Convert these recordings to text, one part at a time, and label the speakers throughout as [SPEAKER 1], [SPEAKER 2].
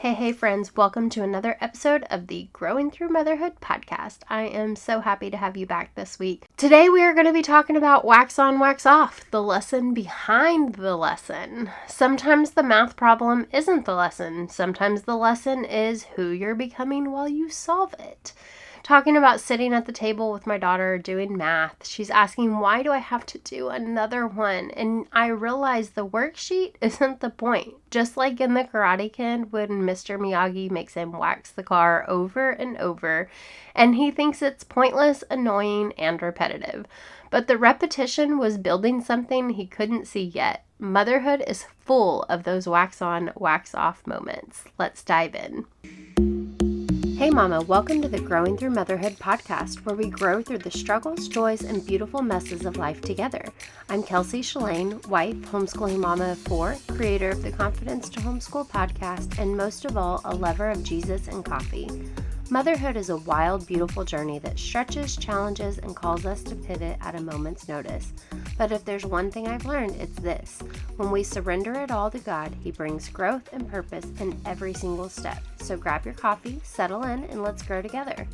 [SPEAKER 1] Hey friends, welcome to another episode of the Growing Through Motherhood podcast. I am so happy to have you back this week. Today we are going to be talking about wax on, wax off, the lesson behind the lesson. Sometimes the math problem isn't the lesson. Sometimes the lesson is who you're becoming while you solve it. Talking about sitting at the table with my daughter doing math. She's asking, why do I have to do another one? And I realize the worksheet isn't the point. Just like in the Karate Kid when Mr. Miyagi makes him wax the car over and over, and he thinks it's pointless, annoying, and repetitive. But the repetition was building something he couldn't see yet. Motherhood is full of those wax on, wax off moments. Let's dive in. Hey Mama, welcome to the Growing Through Motherhood podcast, where we grow through the struggles, joys, and beautiful messes of life together. I'm Kelsey Shalane, wife, homeschooling mama of 4, creator of the Confidence to Homeschool podcast, and most of all, a lover of Jesus and coffee. Motherhood is a wild, beautiful journey that stretches, challenges, and calls us to pivot at a moment's notice. But if there's one thing I've learned, it's this. When we surrender it all to God, He brings growth and purpose in every single step. So grab your coffee, settle in, and let's grow together.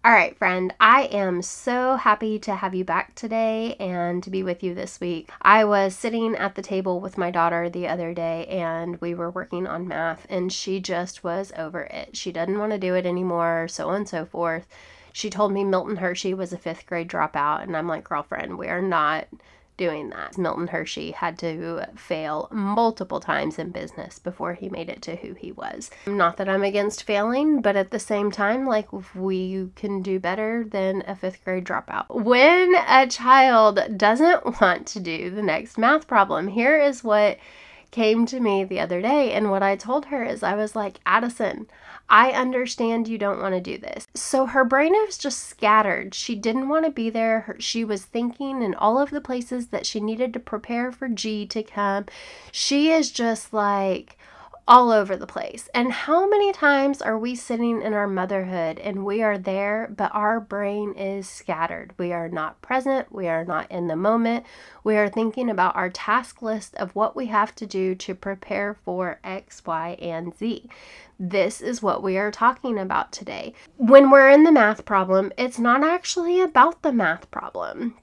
[SPEAKER 1] All right, friend, I am so happy to have you back today and to be with you this week. I was sitting at the table with my daughter the other day and we were working on math and she just was over it. She doesn't want to do it anymore, so on and so forth. She told me Milton Hershey was a 5th grade dropout, and I'm like, girlfriend, we are not doing that. Milton Hershey had to fail multiple times in business before he made it to who he was. Not that I'm against failing, but at the same time, like, we can do better than a 5th grade dropout. When a child doesn't want to do the next math problem, here is what came to me the other day, and what I told her is I was like, Addison, I understand you don't want to do this. So her brain was just scattered. She didn't want to be there. She was thinking in all of the places that she needed to prepare for G to come. She is just like all over the place. And how many times are we sitting in our motherhood and we are there, but our brain is scattered? We are not present. We are not in the moment. We are thinking about our task list of what we have to do to prepare for X, Y, and Z. This is what we are talking about today. When we're in the math problem, it's not actually about the math problem.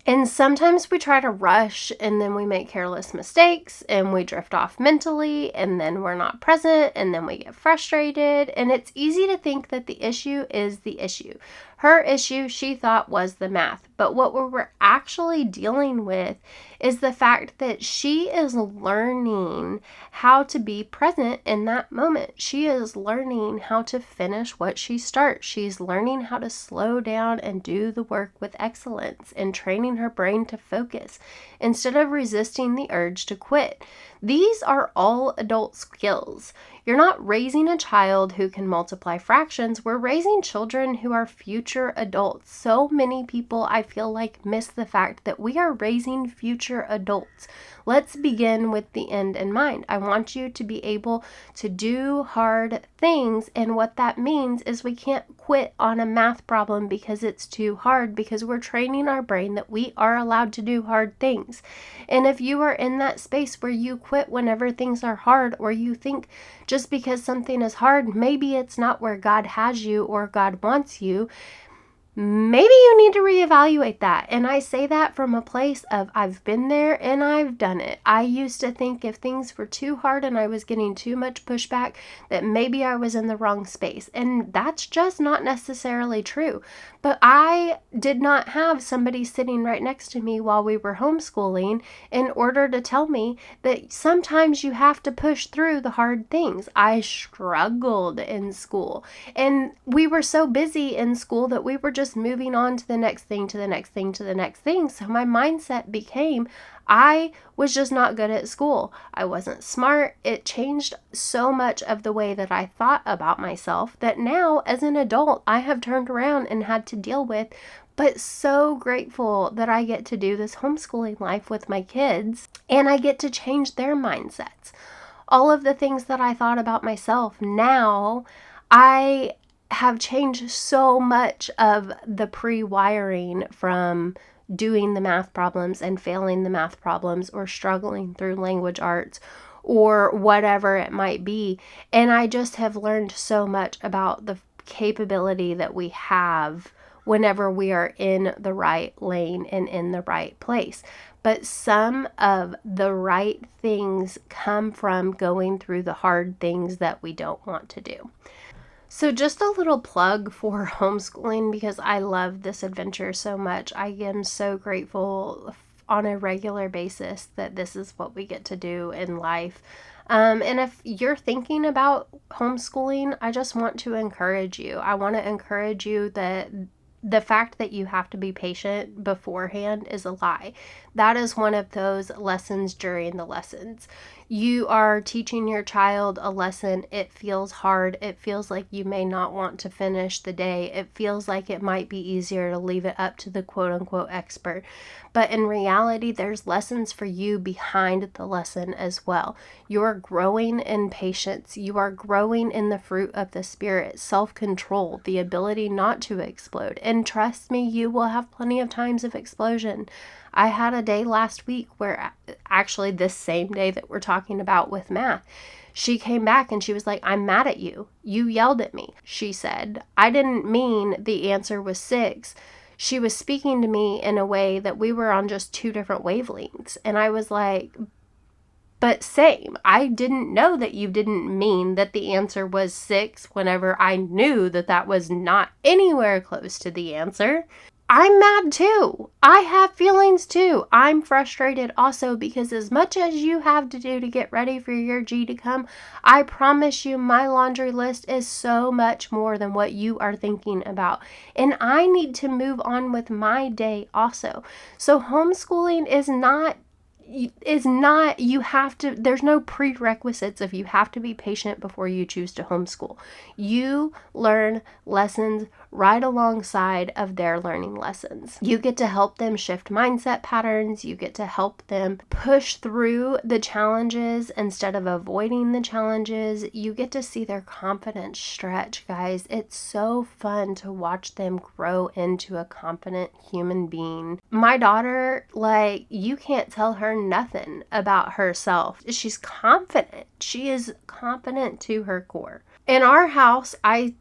[SPEAKER 1] And sometimes we try to rush and then we make careless mistakes and we drift off mentally and then we're not present and then we get frustrated. And it's easy to think that the issue is the issue. Her issue, she thought, was the math. But what we're actually dealing with is the fact that she is learning how to be present in that moment. She is learning how to finish what she starts. She's learning how to slow down and do the work with excellence and training her brain to focus instead of resisting the urge to quit. These are all adult skills. You're not raising a child who can multiply fractions. We're raising children who are future adults. So many people, I feel like, miss the fact that we are raising future adults. Let's begin with the end in mind. I want you to be able to do hard things, and what that means is we can't quit on a math problem because it's too hard, because we're training our brain that we are allowed to do hard things. And if you are in that space where you quit whenever things are hard, or you think just because something is hard, maybe it's not where God has you or God wants you, maybe you need to reevaluate that. And I say that from a place of I've been there and I've done it. I used to think if things were too hard and I was getting too much pushback, that maybe I was in the wrong space. And that's just not necessarily true. But I did not have somebody sitting right next to me while we were homeschooling in order to tell me that sometimes you have to push through the hard things. I struggled in school, and we were so busy in school that we were just moving on to the next thing, to the next thing, to the next thing. So my mindset became, I was just not good at school. I wasn't smart. It changed so much of the way that I thought about myself that now as an adult, I have turned around and had to deal with. But so grateful that I get to do this homeschooling life with my kids and I get to change their mindsets. All of the things that I thought about myself, now I have changed so much of the pre-wiring from doing the math problems and failing the math problems, or struggling through language arts, or whatever it might be. And I just have learned so much about the capability that we have whenever we are in the right lane and in the right place. But some of the right things come from going through the hard things that we don't want to do. So just a little plug for homeschooling, because I love this adventure so much. I am so grateful on a regular basis that this is what we get to do in life. And if you're thinking about homeschooling, I just want to encourage you. I want to encourage you that the fact that you have to be patient beforehand is a lie. That is one of those lessons during the lessons. You are teaching your child a lesson. It feels hard. It feels like you may not want to finish the day. It feels like it might be easier to leave it up to the quote unquote expert. But in reality, there's lessons for you behind the lesson as well. You are growing in patience. You are growing in the fruit of the Spirit, self-control, the ability not to explode. And trust me, you will have plenty of times of explosion. I had a day last week where, actually this same day that we're talking about with math, she came back and she was like, I'm mad at you. You yelled at me. She said, I didn't mean the answer was 6. She was speaking to me in a way that we were on just 2 different wavelengths. And I was like, but same. I didn't know that you didn't mean that the answer was 6 whenever I knew that that was not anywhere close to the answer. I'm mad too. I have feelings too. I'm frustrated also, because as much as you have to do to get ready for your G to come, I promise you my laundry list is so much more than what you are thinking about. And I need to move on with my day also. So homeschooling is not, you have to, there's no prerequisites of you have to be patient before you choose to homeschool. You learn lessons right alongside of their learning lessons. You get to help them shift mindset patterns. You get to help them push through the challenges instead of avoiding the challenges. You get to see their confidence stretch, guys. It's so fun to watch them grow into a confident human being. My daughter, like, you can't tell her nothing about herself. She's confident. She is confident to her core. In our house, I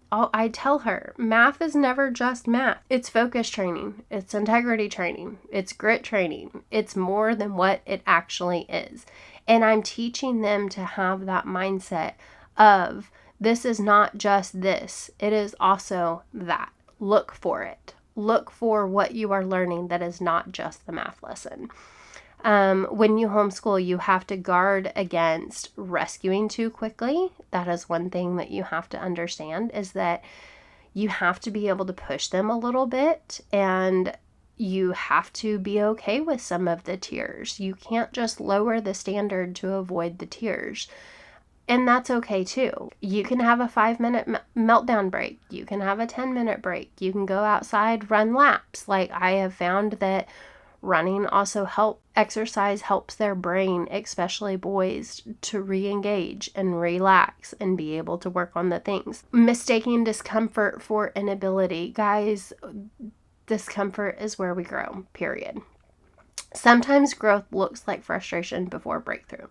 [SPEAKER 1] tell her, math is never just math. It's focus training. It's integrity training. It's grit training. It's more than what it actually is. And I'm teaching them to have that mindset of, this is not just this. It is also that. Look for it. Look for what you are learning that is not just the math lesson. When you homeschool, you have to guard against rescuing too quickly. That is one thing that you have to understand, is that you have to be able to push them a little bit, and you have to be okay with some of the tears. You can't just lower the standard to avoid the tears. And that's okay too. You can have a 5-minute meltdown break. You can have a 10-minute break. You can go outside, run laps. Like, I have found that running also exercise helps their brain, especially boys, to re-engage and relax and be able to work on the things. Mistaking discomfort for inability. Guys, discomfort is where we grow, period. Sometimes growth looks like frustration before breakthrough.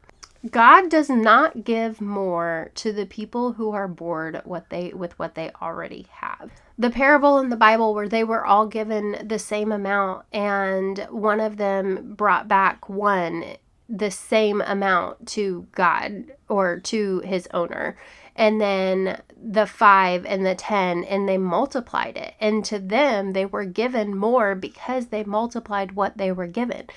[SPEAKER 1] God does not give more to the people who are bored with what they already have. The parable in the Bible where they were all given the same amount, and one of them brought back the same amount to God or to his owner, and then the 5 and the 10, and they multiplied it. And to them, they were given more because they multiplied what they were given.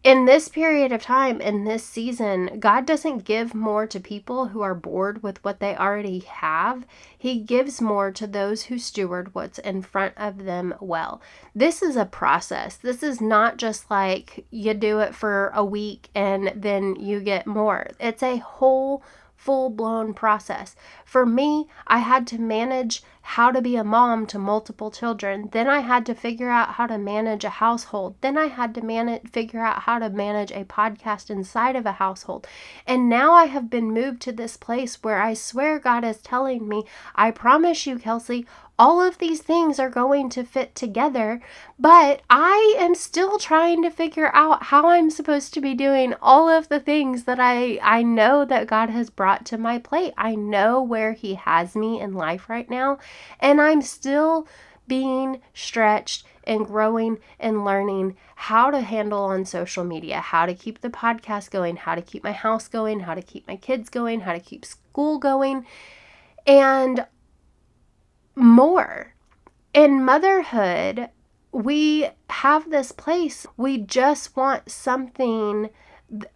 [SPEAKER 1] In this period of time, in this season, God doesn't give more to people who are bored with what they already have. He gives more to those who steward what's in front of them well. This is a process. This is not just like you do it for a week and then you get more. It's a whole full-blown process. For me, I had to manage how to be a mom to multiple children. Then I had to figure out how to manage a household. Then I had to figure out how to manage a podcast inside of a household. And now I have been moved to this place where I swear God is telling me, I promise you, Kelsey, All of these things are going to fit together, but I am still trying to figure out how I'm supposed to be doing all of the things that I know that God has brought to my plate. I know where He has me in life right now, and I'm still being stretched and growing and learning how to handle on social media, how to keep the podcast going, how to keep my house going, how to keep my kids going, how to keep school going, and more. In motherhood, we have this place, we just want something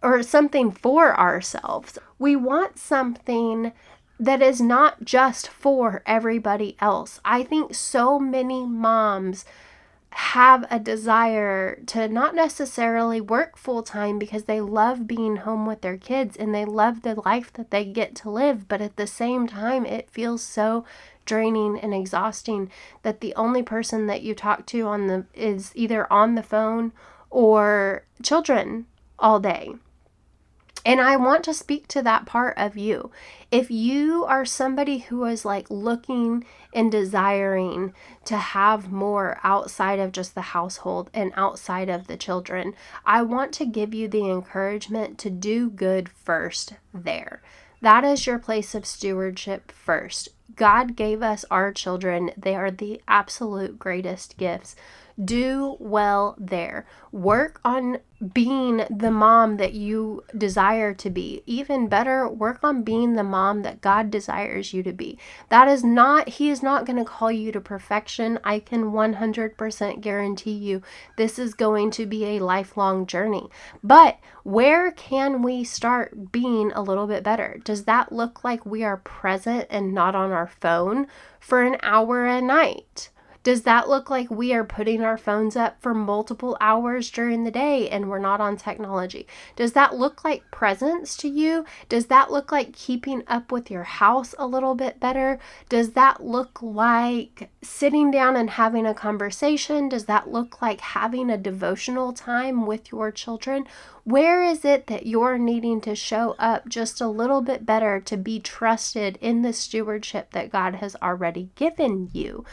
[SPEAKER 1] or something for ourselves. We want something that is not just for everybody else. I think so many moms have a desire to not necessarily work full time because they love being home with their kids and they love the life that they get to live, but at the same time it feels so draining and exhausting that the only person that you talk to is either on the phone or children all day. And I want to speak to that part of you. If you are somebody who is like looking and desiring to have more outside of just the household and outside of the children, I want to give you the encouragement to do good first there. That is your place of stewardship first. God gave us our children. They are the absolute greatest gifts. Do well there. Work on being the mom that you desire to be. Even better, work on being the mom that God desires you to be. He is not going to call you to perfection. I can 100% guarantee you this is going to be a lifelong journey. But where can we start being a little bit better? Does that look like we are present and not on our phone for an hour a night? Does that look like we are putting our phones up for multiple hours during the day and we're not on technology? Does that look like presence to you? Does that look like keeping up with your house a little bit better? Does that look like sitting down and having a conversation? Does that look like having a devotional time with your children? Where is it that you're needing to show up just a little bit better to be trusted in the stewardship that God has already given you?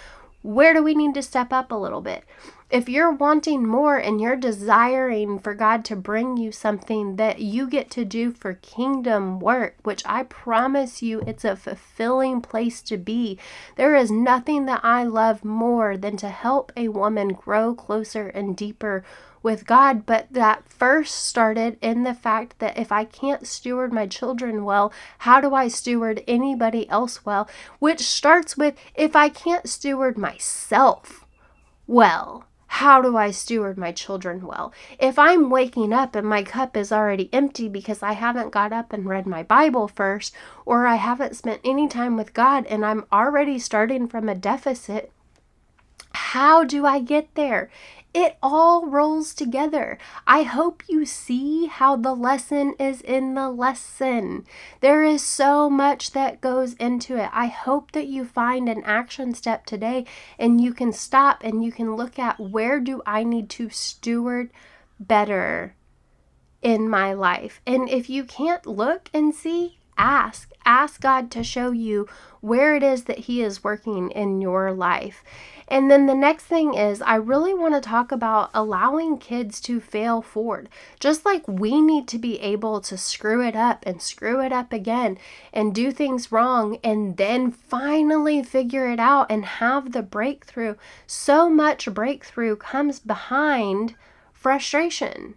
[SPEAKER 1] Where do we need to step up a little bit? If you're wanting more and you're desiring for God to bring you something that you get to do for kingdom work, which I promise you it's a fulfilling place to be. There is nothing that I love more than to help a woman grow closer and deeper with God, but that first started in the fact that if I can't steward my children well, how do I steward anybody else well? Which starts with, if I can't steward myself well, how do I steward my children well? If I'm waking up and my cup is already empty because I haven't got up and read my Bible first, or I haven't spent any time with God and I'm already starting from a deficit, how do I get there? It all rolls together. I hope you see how the lesson is in the lesson. There is so much that goes into it. I hope that you find an action step today and you can stop and you can look at, where do I need to steward better in my life? And if you can't look and see, ask God to show you where it is that He is working in your life. And then the next thing is, I really want to talk about allowing kids to fail forward. Just like we need to be able to screw it up and screw it up again and do things wrong and then finally figure it out and have the breakthrough. So much breakthrough comes behind frustration.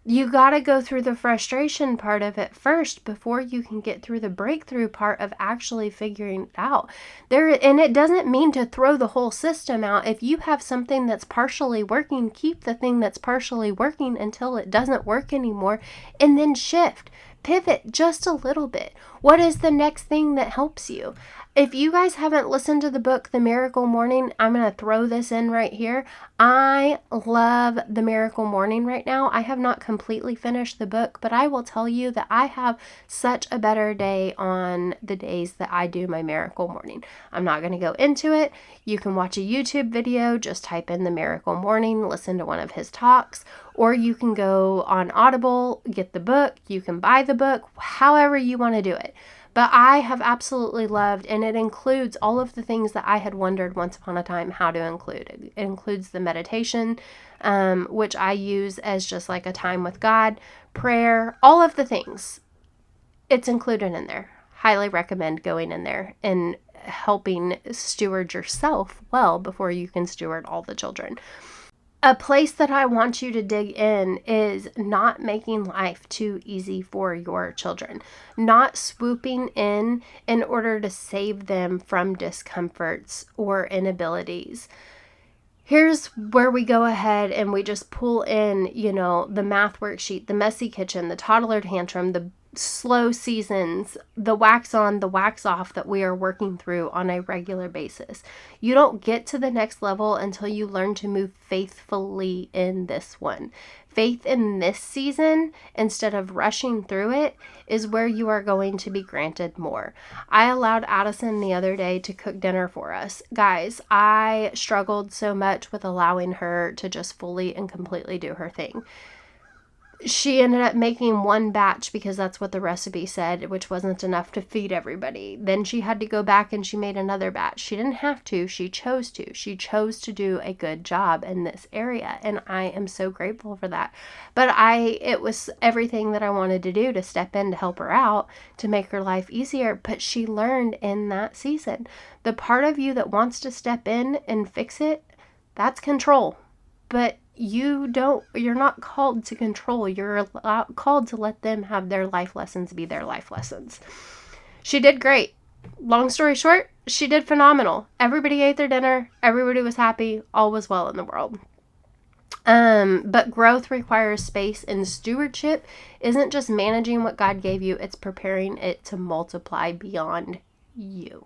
[SPEAKER 1] You got to go through the frustration part of it first before you can get through the breakthrough part of actually figuring it out. And it doesn't mean to throw the whole system out. If you have something that's partially working, keep the thing that's partially working until it doesn't work anymore, and then shift. Pivot just a little bit. What is the next thing that helps you? If you guys haven't listened to the book, The Miracle Morning, I'm going to throw this in right here. I love The Miracle Morning right now. I have not completely finished the book, but I will tell you that I have such a better day on the days that I do my Miracle Morning. I'm not going to go into it. You can watch a YouTube video, just type in The Miracle Morning, listen to one of his talks, or you can go on Audible, get the book, you can buy the book, however you want to do it. But I have absolutely loved, and it includes all of the things that I had wondered once upon a time how to include. It includes the meditation, which I use as just like a time with God, prayer, all of the things. It's included in there. Highly recommend going in there and helping steward yourself well before you can steward all the children. A place that I want you to dig in is not making life too easy for your children, not swooping in order to save them from discomforts or inabilities. Here's where we go ahead and we just pull in, the math worksheet, the messy kitchen, the toddler tantrum, the slow seasons, the wax on, the wax off that we are working through on a regular basis. You don't get to the next level until you learn to move faithfully in this one. Faith in this season, instead of rushing through it, is where you are going to be granted more. I allowed Addison the other day to cook dinner for us. Guys, I struggled so much with allowing her to just fully and completely do her thing. She ended up making one batch because that's what the recipe said, which wasn't enough to feed everybody. Then she had to go back and she made another batch. She didn't have to. She chose to. She chose to do a good job in this area, and I am so grateful for that. But it was everything that I wanted to do to step in to help her out, to make her life easier, but she learned in that season. The part of you that wants to step in and fix it, that's control. But you're not called to control. You're called to let them have their life lessons be their life lessons. She did great. Long story short, she did phenomenal. Everybody ate their dinner. Everybody was happy. All was well in the world. But growth requires space, and stewardship isn't just managing what God gave you. It's preparing it to multiply beyond you.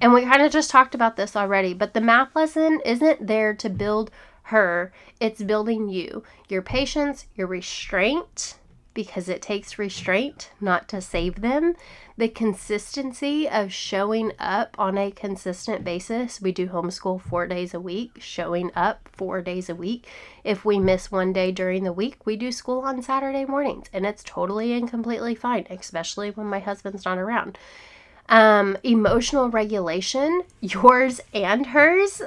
[SPEAKER 1] And we kind of just talked about this already, but the math lesson isn't there to build her, it's building you. Your patience, your restraint, because it takes restraint not to save them. The consistency of showing up on a consistent basis. We do homeschool 4 days a week, showing up 4 days a week. If we miss one day during the week, we do school on Saturday mornings, and it's totally and completely fine, especially when my husband's not around. Emotional regulation, yours and hers,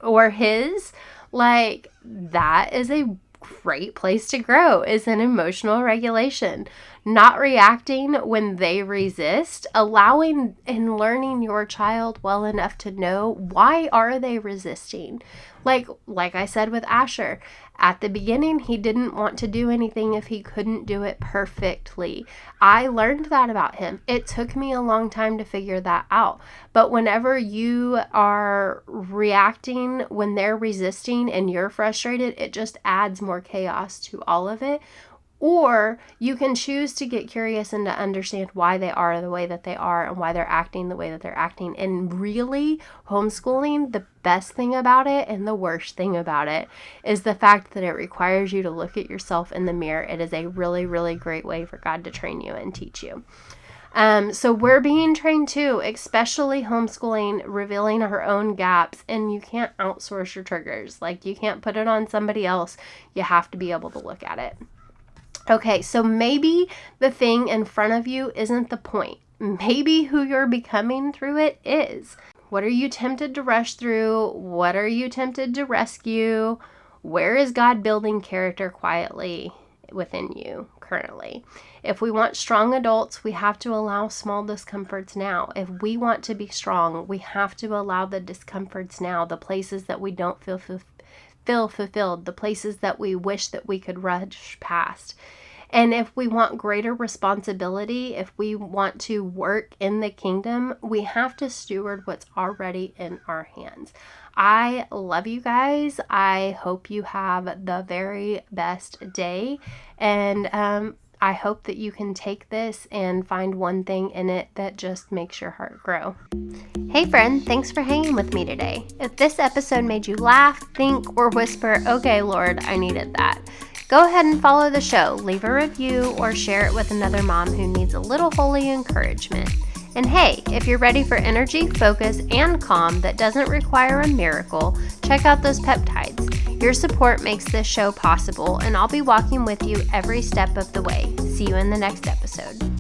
[SPEAKER 1] or his, that is a great place to grow, is an emotional regulation. Not reacting when they resist, allowing and learning your child well enough to know why are they resisting. Like I said with Asher, at the beginning, he didn't want to do anything if he couldn't do it perfectly. I learned that about him. It took me a long time to figure that out. But whenever you are reacting when they're resisting and you're frustrated, it just adds more chaos to all of it. Or you can choose to get curious and to understand why they are the way that they are and why they're acting the way that they're acting. And really, homeschooling, the best thing about it and the worst thing about it is the fact that it requires you to look at yourself in the mirror. It is a really, really great way for God to train you and teach you. So we're being trained too, especially homeschooling, revealing our own gaps, and you can't outsource your triggers. You can't put it on somebody else. You have to be able to look at it. Okay, so maybe the thing in front of you isn't the point. Maybe who you're becoming through it is. What are you tempted to rush through? What are you tempted to rescue? Where is God building character quietly within you currently? If we want strong adults, we have to allow small discomforts now. If we want to be strong, we have to allow the discomforts now, the places that we don't feel fulfilled, the places that we wish that we could rush past. And if we want greater responsibility, if we want to work in the kingdom, we have to steward what's already in our hands. I love you guys. I hope you have the very best day. And I hope that you can take this and find one thing in it that just makes your heart grow. Hey friend, thanks for hanging with me today. If this episode made you laugh, think, or whisper, okay, Lord, I needed that, go ahead and follow the show, leave a review, or share it with another mom who needs a little holy encouragement. And hey, if you're ready for energy, focus, and calm that doesn't require a miracle, check out those peptides. Your support makes this show possible, and I'll be walking with you every step of the way. See you in the next episode.